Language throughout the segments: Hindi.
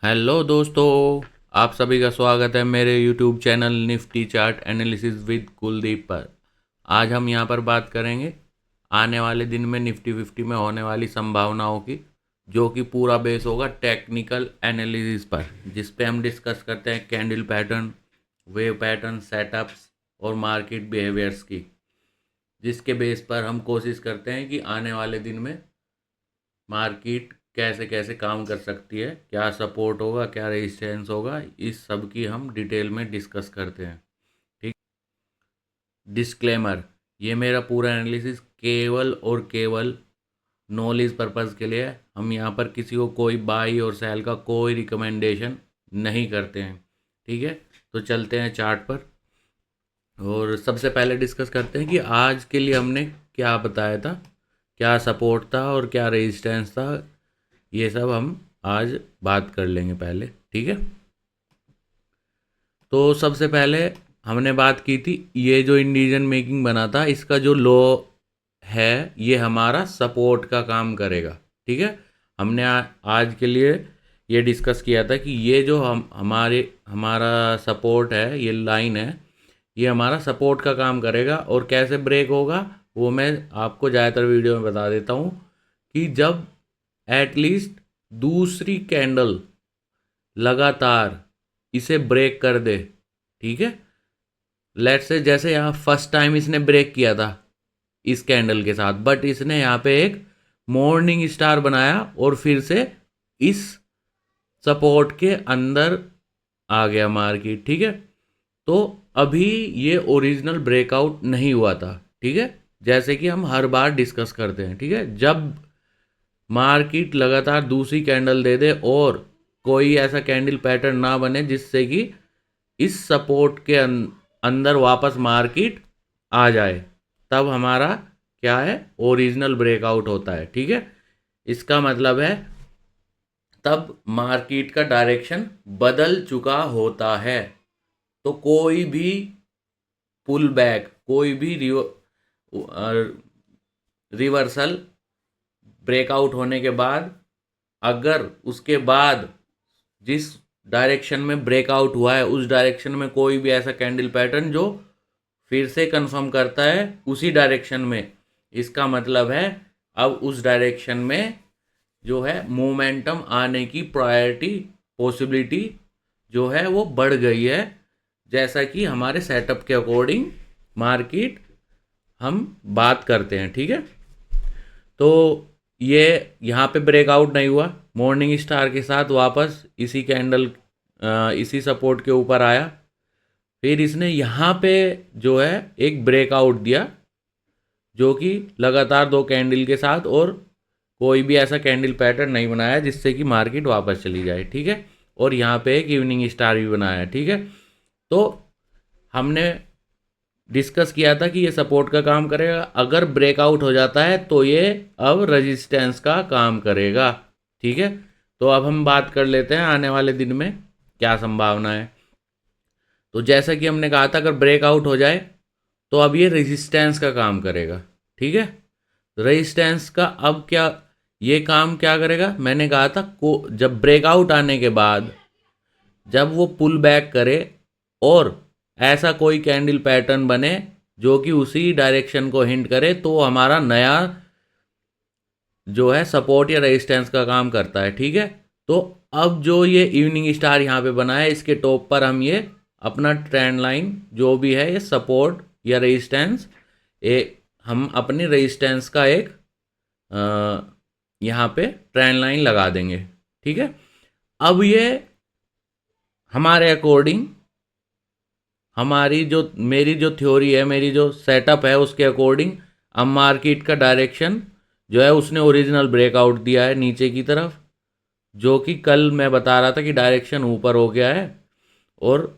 हेलो दोस्तों, आप सभी का स्वागत है मेरे YouTube channel Nifty chart analysis with Kuldeep पर। आज हम यहां पर बात करेंगे आने वाले दिन में निफ्टी 50 में होने वाली संभावनाओं की, जो कि पूरा बेस होगा टेक्निकल एनालिसिस पर, जिस पे हम डिस्कस करते हैं candle pattern, wave pattern, setups और मार्केट बिहेवियर्स की, जिसके बेस पर हम कोशिश करते हैं कि आने वाले दिन में मार्केट कैसे कैसे काम कर सकती है, क्या सपोर्ट होगा, क्या रेजिस्टेंस होगा, इस सब की हम डिटेल में डिस्कस करते हैं। ठीक। डिस्क्लेमर, ये मेरा पूरा एनालिसिस केवल और केवल नॉलेज पर्पज़ के लिए है। हम यहाँ पर किसी को कोई बाई और सेल का कोई रिकमेंडेशन नहीं करते हैं। ठीक है, तो चलते हैं चार्ट पर और सबसे पहले डिस्कस करते हैं कि आज के लिए हमने क्या बताया था, क्या सपोर्ट था और क्या रेजिस्टेंस था। ये सब हम आज बात कर लेंगे पहले। ठीक है, तो सबसे पहले हमने बात की थी, ये जो इंडिसीजन मेकिंग बना था, इसका जो लो है ये हमारा सपोर्ट का काम करेगा। ठीक है, हमने आज के लिए ये डिस्कस किया था कि ये जो हमारा सपोर्ट है, ये लाइन है, ये हमारा सपोर्ट का काम करेगा। और कैसे ब्रेक होगा वो मैं आपको ज़्यादातर वीडियो में बता देता हूँ कि जब एटलीस्ट दूसरी कैंडल लगातार इसे ब्रेक कर दे। ठीक है, लेट से जैसे यहाँ फर्स्ट टाइम इसने ब्रेक किया था इस कैंडल के साथ, बट इसने यहाँ पे एक मॉर्निंग स्टार बनाया और फिर से इस सपोर्ट के अंदर आ गया मार्केट। ठीक है, तो अभी ये ओरिजिनल ब्रेकआउट नहीं हुआ था। ठीक है, जैसे कि हम हर बार डिस्कस करते हैं। ठीक है, जब मार्केट लगातार दूसरी कैंडल दे दे और कोई ऐसा कैंडल पैटर्न ना बने जिससे कि इस सपोर्ट के अंदर वापस मार्केट आ जाए, तब हमारा क्या है, ओरिजिनल ब्रेकआउट होता है। ठीक है, इसका मतलब है तब मार्केट का डायरेक्शन बदल चुका होता है। तो कोई भी पुल बैक, कोई भी रिवर्सल ब्रेकआउट होने के बाद, अगर उसके बाद जिस डायरेक्शन में ब्रेकआउट हुआ है उस डायरेक्शन में कोई भी ऐसा कैंडल पैटर्न जो फिर से कंफर्म करता है उसी डायरेक्शन में, इसका मतलब है अब उस डायरेक्शन में जो है मोमेंटम आने की प्रायोरिटी, पॉसिबिलिटी जो है वो बढ़ गई है, जैसा कि हमारे सेटअप के अकॉर्डिंग मार्केट हम बात करते हैं। ठीक है, तो ये यहाँ पे ब्रेकआउट नहीं हुआ, मॉर्निंग स्टार के साथ वापस इसी कैंडल इसी सपोर्ट के ऊपर आया, फिर इसने यहाँ पे जो है एक ब्रेकआउट दिया, जो कि लगातार दो कैंडल के साथ, और कोई भी ऐसा कैंडल पैटर्न नहीं बनाया जिससे कि मार्केट वापस चली जाए। ठीक है, और यहाँ पे एक इवनिंग स्टार भी बनाया। ठीक है, तो हमने डिस्कस किया था कि ये सपोर्ट का काम करेगा, अगर ब्रेकआउट हो जाता है तो ये अब रेजिस्टेंस का काम करेगा। ठीक है, तो अब हम बात कर लेते हैं आने वाले दिन में क्या संभावना है। तो जैसा कि हमने कहा था, अगर ब्रेकआउट हो जाए तो अब ये रेजिस्टेंस का काम करेगा। ठीक है, रेजिस्टेंस का अब क्या, ये काम क्या करेगा, मैंने कहा था को जब ब्रेकआउट आने के बाद जब वो पुल बैक करे और ऐसा कोई कैंडल पैटर्न बने जो कि उसी डायरेक्शन को हिंट करे, तो हमारा नया जो है सपोर्ट या रेजिस्टेंस का काम करता है। ठीक है, तो अब जो ये इवनिंग स्टार यहाँ पे बना है, इसके टॉप पर हम ये अपना ट्रेंड लाइन जो भी है, ये सपोर्ट या रेजिस्टेंस, हम अपनी रेजिस्टेंस का एक यहाँ पे ट्रेंड लाइन लगा देंगे। ठीक है, अब ये हमारे अकॉर्डिंग, हमारी जो मेरी जो थ्योरी है, मेरी जो सेटअप है, उसके अकॉर्डिंग अब मार्केट का डायरेक्शन जो है उसने ओरिजिनल ब्रेकआउट दिया है नीचे की तरफ, जो कि कल मैं बता रहा था कि डायरेक्शन ऊपर हो गया है और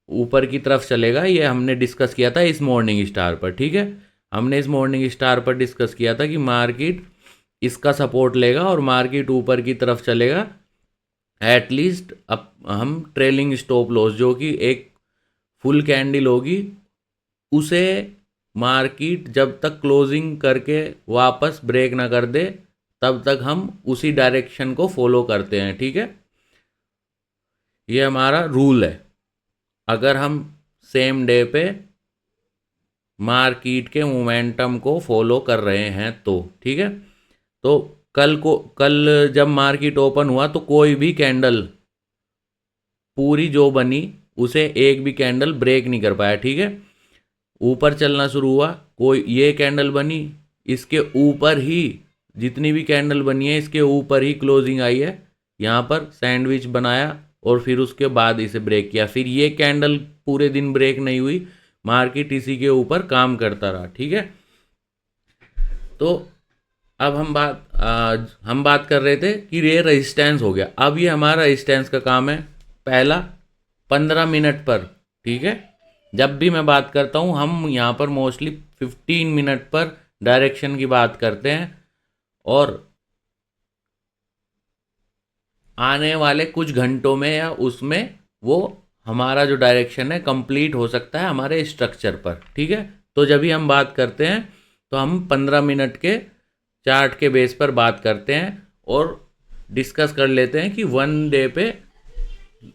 ऊपर की तरफ चलेगा। ये हमने डिस्कस किया था इस मॉर्निंग स्टार पर। ठीक है, हमने इस मॉर्निंग स्टार पर डिस्कस किया था कि मार्केट इसका सपोर्ट लेगा और मार्केट ऊपर की तरफ चलेगा। एटलीस्ट अब हम ट्रेलिंग स्टॉप लॉस जो कि एक फुल कैंडल होगी, उसे मार्केट जब तक क्लोजिंग करके वापस ब्रेक ना कर दे, तब तक हम उसी डायरेक्शन को फॉलो करते हैं। ठीक है, ये हमारा रूल है, अगर हम सेम डे पे मार्केट के मोमेंटम को फॉलो कर रहे हैं तो। ठीक है, तो कल जब मार्केट ओपन हुआ तो कोई भी कैंडल पूरी जो बनी उसे एक भी कैंडल ब्रेक नहीं कर पाया। ठीक है, ऊपर चलना शुरू हुआ, कोई ये कैंडल बनी, इसके ऊपर ही जितनी भी कैंडल बनी है इसके ऊपर ही क्लोजिंग आई है, यहाँ पर सैंडविच बनाया और फिर उसके बाद इसे ब्रेक किया। फिर ये कैंडल पूरे दिन ब्रेक नहीं हुई, मार्केट इसी के ऊपर काम करता रहा। ठीक है, तो अब हम बात कर रहे थे कि ये रेजिस्टेंस हो गया। अब ये हमारा रेजिस्टेंस का काम है पहला 15 मिनट पर। ठीक है, जब भी मैं बात करता हूँ हम यहाँ पर मोस्टली 15 मिनट पर डायरेक्शन की बात करते हैं, और आने वाले कुछ घंटों में या उसमें वो हमारा जो डायरेक्शन है कंप्लीट हो सकता है हमारे स्ट्रक्चर पर। ठीक है, तो जब भी हम बात करते हैं तो हम 15 मिनट के चार्ट के बेस पर बात करते हैं और डिस्कस कर लेते हैं कि 1 डे पे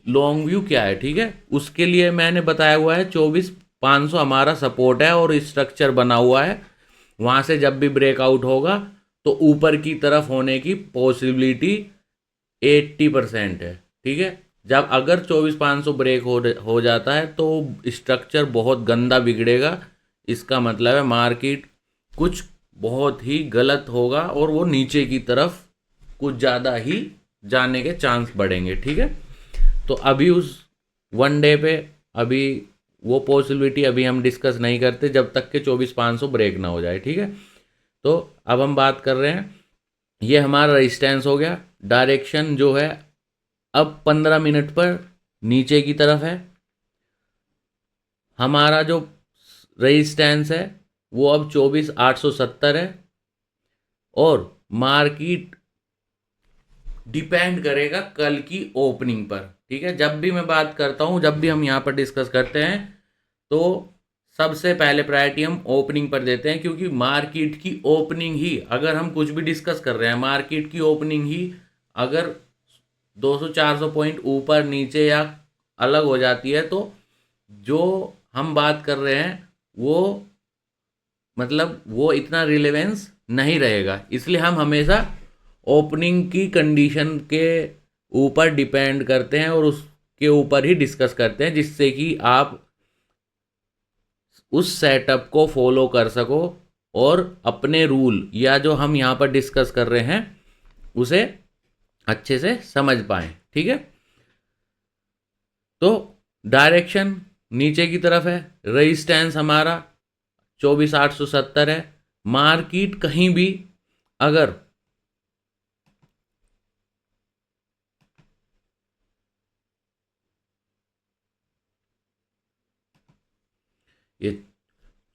लॉन्ग व्यू क्या है। ठीक है, उसके लिए मैंने बताया हुआ है 24,500 हमारा सपोर्ट है और स्ट्रक्चर बना हुआ है, वहाँ से जब भी ब्रेकआउट होगा तो ऊपर की तरफ होने की पॉसिबिलिटी 80% है। ठीक है, जब अगर 24,500 ब्रेक हो जाता है तो स्ट्रक्चर बहुत गंदा बिगड़ेगा, इसका मतलब है मार्केट कुछ बहुत ही गलत होगा और वो नीचे की तरफ कुछ ज़्यादा ही जाने के चांस बढ़ेंगे। ठीक है, तो अभी उस 1 डे पे अभी वो पॉसिबिलिटी अभी हम डिस्कस नहीं करते जब तक के 24,500 ब्रेक ना हो जाए। ठीक है, तो अब हम बात कर रहे हैं, ये हमारा रेजिस्टेंस हो गया। डायरेक्शन जो है अब 15 मिनट पर नीचे की तरफ है, हमारा जो रेजिस्टेंस है वो अब 24,870 है, और मार्केट डिपेंड करेगा कल की ओपनिंग पर। ठीक है, जब भी मैं बात करता हूँ, जब भी हम यहाँ पर डिस्कस करते हैं तो सबसे पहले प्रायोरिटी हम ओपनिंग पर देते हैं, क्योंकि मार्केट की ओपनिंग ही, अगर हम कुछ भी डिस्कस कर रहे हैं मार्केट की ओपनिंग ही अगर 200-400 पॉइंट ऊपर नीचे या अलग हो जाती है तो जो हम बात कर रहे हैं वो मतलब वो इतना रिलेवेंस नहीं रहेगा। इसलिए हम हमेशा ओपनिंग की कंडीशन के ऊपर डिपेंड करते हैं और उसके ऊपर ही डिस्कस करते हैं, जिससे कि आप उस सेटअप को फॉलो कर सको और अपने रूल या जो हम यहाँ पर डिस्कस कर रहे हैं उसे अच्छे से समझ पाएं। ठीक है, तो डायरेक्शन नीचे की तरफ है, रेजिस्टेंस हमारा 24,870 है। मार्केट कहीं भी अगर ये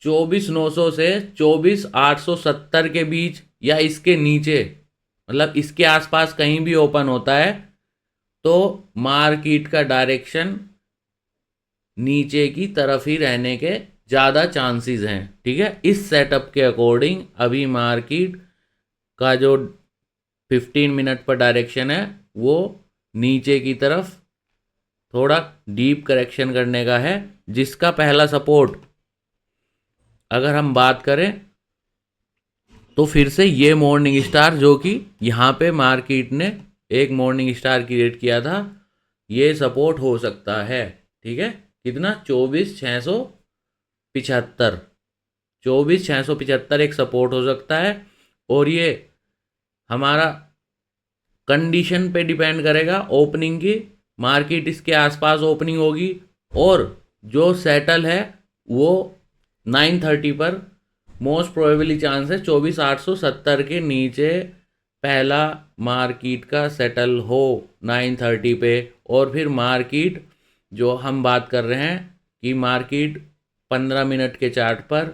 24,900 से 24,870 के बीच या इसके नीचे, मतलब इसके आसपास कहीं भी ओपन होता है तो मार्केट का डायरेक्शन नीचे की तरफ ही रहने के ज़्यादा चांसेस हैं। ठीक है, इस सेटअप के अकॉर्डिंग अभी मार्केट का जो 15 मिनट पर डायरेक्शन है वो नीचे की तरफ थोड़ा डीप करेक्शन करने का है, जिसका पहला सपोर्ट अगर हम बात करें तो फिर से ये मॉर्निंग स्टार जो कि यहाँ पे मार्केट ने एक मॉर्निंग स्टार क्रिएट किया था, ये सपोर्ट हो सकता है। ठीक है, कितना 24,675, 24,675 एक सपोर्ट हो सकता है, और ये हमारा कंडीशन पे डिपेंड करेगा ओपनिंग की, मार्केट इसके आसपास ओपनिंग होगी और जो सेटल है वो 9:30 पर मोस्ट प्रोबेबली चांस है 24,870 के नीचे पहला मार्केट का सेटल हो 9:30 पे, और फिर मार्केट जो हम बात कर रहे हैं कि मार्केट 15 मिनट के चार्ट पर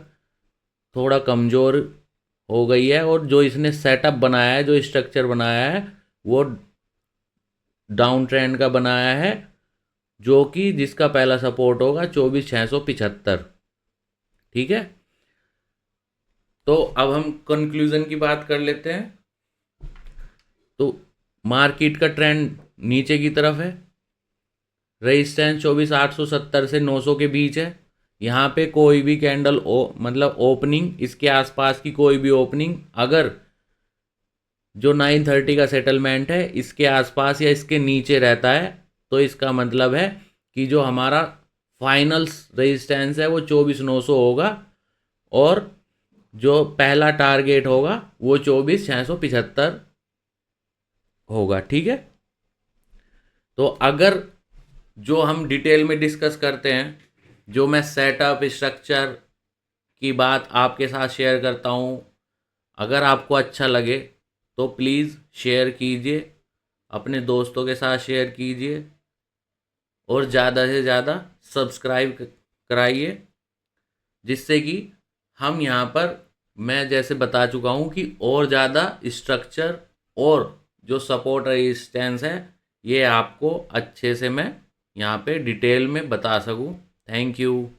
थोड़ा कमज़ोर हो गई है और जो इसने सेटअप बनाया है, जो स्ट्रक्चर बनाया है वो डाउन ट्रेंड का बनाया है, जो कि जिसका पहला सपोर्ट होगा 24,675। ठीक है, तो अब हम कंक्लूजन की बात कर लेते हैं। तो मार्केट का ट्रेंड नीचे की तरफ है, रेजिस्टेंस 24,870 से 900 के बीच है। यहाँ पे कोई भी कैंडल मतलब ओपनिंग, इसके आसपास की कोई भी ओपनिंग अगर जो 930 का सेटलमेंट है इसके आसपास या इसके नीचे रहता है तो इसका मतलब है कि जो हमारा फाइनल रेजिस्टेंस है वो 24,900 होगा और जो पहला टारगेट होगा वो 24,675 होगा। ठीक है, तो अगर जो हम डिटेल में डिस्कस करते हैं, जो मैं सेटअप स्ट्रक्चर की बात आपके साथ शेयर करता हूँ, अगर आपको अच्छा लगे तो प्लीज़ शेयर कीजिए, अपने दोस्तों के साथ शेयर कीजिए और ज़्यादा से ज़्यादा सब्सक्राइब कराइए, जिससे कि हम यहाँ पर, मैं जैसे बता चुका हूँ कि और ज़्यादा स्ट्रक्चर और जो सपोर्ट रेजिस्टेंस है ये आपको अच्छे से मैं यहाँ पे डिटेल में बता सकूँ। Thank you.